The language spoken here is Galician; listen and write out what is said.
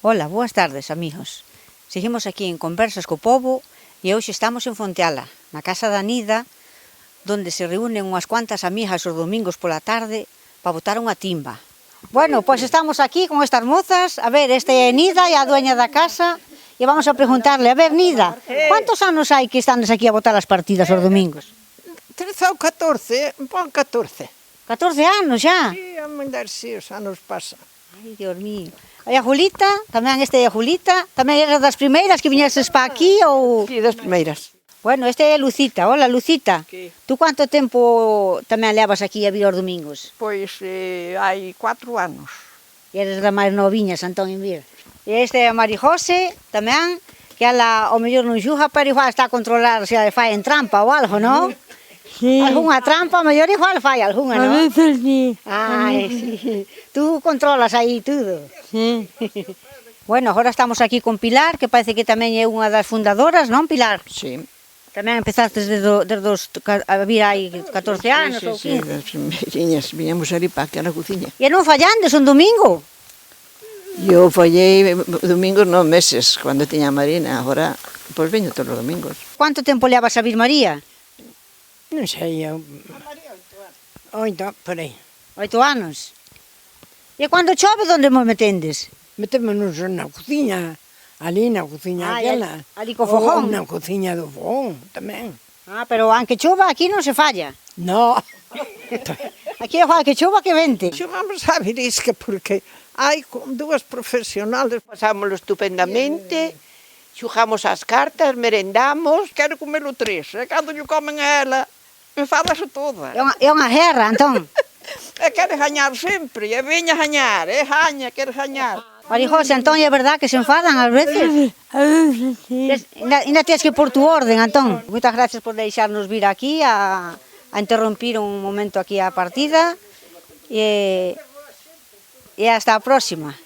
Ola, boas tardes, amigos. Seguimos aquí en Conversas co Pobo e hoxe estamos en Fonteala, na casa da Nida, donde se reúnen unhas cuantas amigas os domingos pola tarde para botar unha timba. Bueno, pois estamos aquí con estas mozas. A ver, este é Nida e a dueña da casa e vamos a preguntarle, a ver, Nida, quantos anos hai que están aquí a botar as partidas os domingos? 13 ou 14, pon 14. 14 anos xa? Sí, a mandar si, os anos pasan. Ai, Dios mío. E a Julita, tamén este é a Julita, tamén eras das primeiras que viñeses pa aquí ou... Sí, das primeiras. Bueno, este é Lucita. Hola, Lucita. Que? Tú quanto tempo tamén levas aquí a vir aos domingos? Pois hai 4 anos. E eres da máis noviñas, Antón, en vir. E este é a Mari José, tamén, que ela ao mellor non xuja, pero igual está a controlar se fai en trampa ou algo, non? Sí. Algúnha trampa, ao mellor igual fai algunha, A non? veces sí. Ai, sí. Tú controlas aí tudo. Sí. Bueno, agora estamos aquí con Pilar, que parece que tamén é unha das fundadoras, non, Pilar? Sí. Tamén empezastes desde a vir hai 14 anos ou 15. Sí, das primeirinhas. Viñamos ali para aquí a la cociña. E non fallandes un domingo? Eu fallei domingos, non meses, cando tiña a Marina. Agora, pois veño todos os domingos. Quanto tempo levas a vir, María? Non sei, eu... 8, por aí. 8 anos. E cando chove, onde mo metendes? Metémonos na cociña, ali na cociña Ai, aquela. ali co fogón. Ou na cociña do fogón, tamén. Ah, pero aunque chova, aquí non se falla. No. Aquí é igual que chova que vente. Xogamos a virisca porque hai con dúas profesionales. Pasámoslo estupendamente, xogamos as cartas, merendamos, quero comelo tres. E cando lle comen a ela, enfadase toda. É unha guerra, Antón. E quere gañar sempre, e veña gañar, e gaña, quere gañar. María José, Antón, é verdad que se enfadan ás veces? A veces sí. Ainda tens que pôr tu orden, Antón. Moitas gracias por deixarnos vir aquí a interrompir un momento aquí a partida e hasta a próxima.